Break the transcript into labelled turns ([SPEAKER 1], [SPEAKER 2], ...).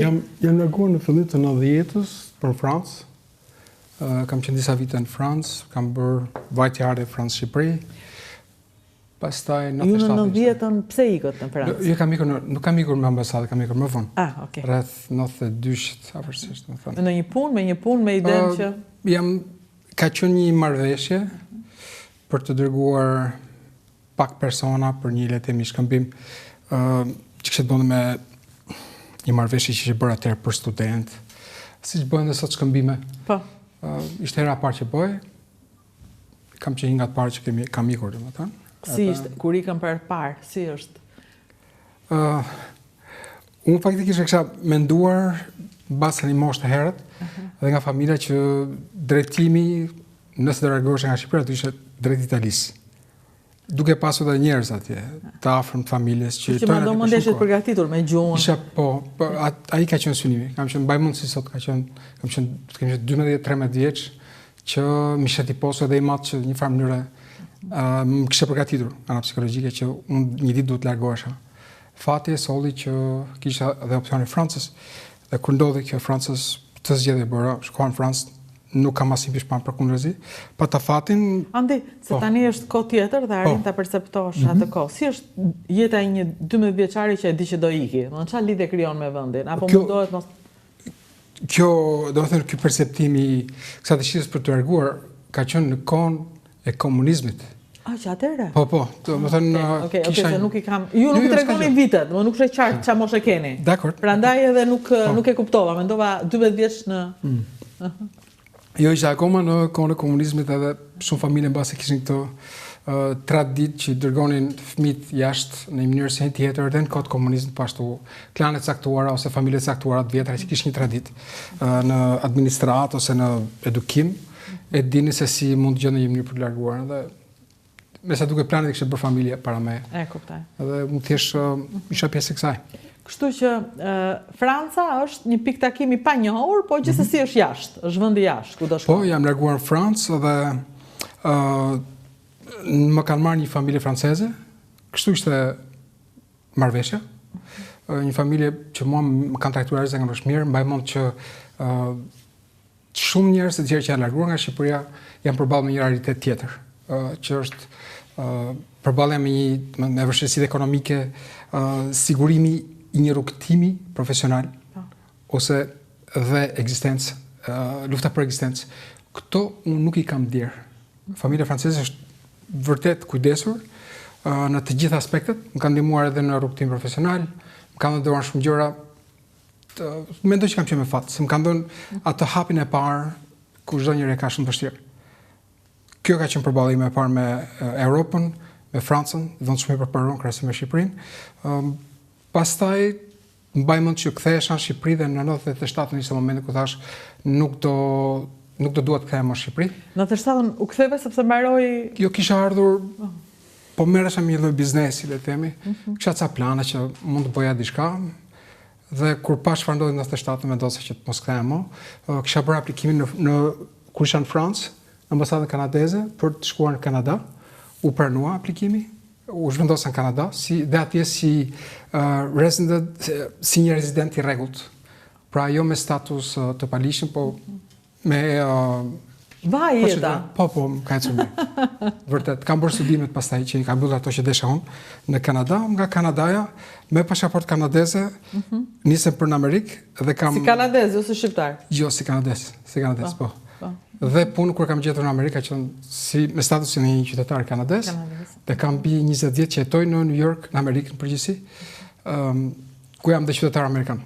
[SPEAKER 1] Jam larguar në fillim të 90-s për Francë. Kam qenë disa vite në Francë, kam bërë vajtjare Francë-Shqipëri. Pastaj në
[SPEAKER 2] 90-ën pse ikët në Francë?
[SPEAKER 1] Jo, nuk kam ikur me ambasadë, kam ikur më vonë.
[SPEAKER 2] Okay.
[SPEAKER 1] Rreth 92-shit afërsisht, më thënë.
[SPEAKER 2] Në një punë, me idenë që
[SPEAKER 1] ka qenë një marrëveshje për të dërguar pak persona për një le të themi shkëmbim që kishte bënë me një marrëveshje që ishte bërë atëherë për student, siç bëhen dhe sot shkëmbime.
[SPEAKER 2] Po.
[SPEAKER 1] Ishte hera e parë që bëj. Kam qenë nga të parë që kam ikur, domethënë.
[SPEAKER 2] Si ishte? Kur ikëm për parë, si është?
[SPEAKER 1] Unë faktikisht e kisha menduar basën një moshë të herët dhe nga familja që drejtimi, nëse do largohesh nga Shqipëria, do ishte drejt Italisë. Duke pasur edhe njerëz atje, të afërm të familjes që
[SPEAKER 2] më do më ndeshjet përgatitur me gjuhën.
[SPEAKER 1] Isha ai ka qenë synimi. Kam qenë mbajmend si sot, kam qenë 12-13 vjeç që më shati poso edhe i madh që një farë mënyre më kishte përgatitur ana psikologjike që unë një ditë duhet largohesha. Fati e solli që kisha edhe opsionin Francës dhe kur ndodhi kjo Francës të zgjedhje bëra, shkova në Francë, nuk kam asnjë pishpan për kundërzi. Pa ta fatin.
[SPEAKER 2] Andi, se tani është kohë tjetër dhe arrin ta perceptosh atë kohë. Si është jeta e një 12 vjeçari që e di që do iki? Domethënë çfarë lidhje krijon me vendin? Apo mundohet mos
[SPEAKER 1] Kjo, domethënë ky perceptimi kësaj dëshirës për të larguar ka qenë në kohën e komunizmit.
[SPEAKER 2] Që atëherë?
[SPEAKER 1] Po, domethënë
[SPEAKER 2] kisha se nuk i kam. Ju nuk i tregoni vitet, nuk është qartë çfarë moshe keni.
[SPEAKER 1] Dakor.
[SPEAKER 2] Prandaj edhe nuk e kuptova, mendova 12 vjeç në
[SPEAKER 1] Jo, isha akoma në kohën e komunizmit edhe shumë familje mbase kishin këto traditë që dërgonin fëmijët jashtë në një mënyrë se tjetër edhe në kohë të komunizmit, po ashtu klanet caktuara ose familje caktuara të vjetra që kishin një traditë në administratë ose në edukim, e dini se si mund të gjendë një mënyrë për të larguar dhe me sa duke planet kishte bërë familje para me.
[SPEAKER 2] E kuptoj.
[SPEAKER 1] Edhe mund thjesht isha pjesë e kësaj.
[SPEAKER 2] Kështu që Franca është një pikë takimi pa njohur, po gjithsesi është jashtë, është vendi jashtë ku do shkoj.
[SPEAKER 1] Po, jam larguar në Francë dhe më kanë marrë një familje franceze. Kështu ishte marrëveshja. Një familje që mua më kanë trajtuar zakonisht mirë, mbaj mend që shumë njerëz të tjerë që janë larguar nga Shqipëria janë përballë me një realitet tjetër, që është përballja me vështirësitë ekonomike, sigurimi i një rrugtimi profesional ose dhe ekzistencë, lufta për ekzistencë. Këto unë nuk i kam ndier. Familja franceze është vërtet kujdesur në të gjitha aspektet, më kanë ndihmuar edhe në rrugtim profesional, më kanë dhënë shumë gjëra. Mendoj që kam qenë me fat, se më kanë dhënë atë hapin e parë ku çdo njeri ka shumë vështirë. Kjo ka qenë përballimi e parë me Europën, me Francën, vend shumë i përparuar krahasim me Shqipërinë. Pastaj mbaj mend që kthehesha në Shqipëri dhe në 97 në një moment ku thash nuk do dua të kthehem në Shqipëri.
[SPEAKER 2] Në 97 u ktheve sepse mbaroi.
[SPEAKER 1] Jo, kisha ardhur, po merresha me një lloj biznesi, le të themi. Kisha ca plane që mund të bëja diçka. Dhe kur pa çfarë ndodhi në 97 vendosa që të mos kthehem më. Kisha bërë aplikimin në kur isha në Francë, në ambasadën kanadeze për të shkuar në Kanada. U pranua aplikimi. U zhvendosa në Kanada dhe atje si një rezident i rregullt. Pra jo me status të palishëm, po me
[SPEAKER 2] vaj jeta.
[SPEAKER 1] Po, ka ecur mirë. Vërtet, kam bërë studimet pastaj që i kam mbyllur ato që desha unë në Kanada, nga Kanadaja me pasaport kanadeze, nisem për në Amerikë dhe kam.
[SPEAKER 2] Si kanadez ose shqiptar?
[SPEAKER 1] Jo, si kanadez, po. Dhe punë kur kam gjetur në Amerikë që me statusin e një qytetar kanadez, dhe kam mbi 20 vjet që jetoj në New York, në Amerikë në përgjithësi, ku jam dhe qytetar amerikan.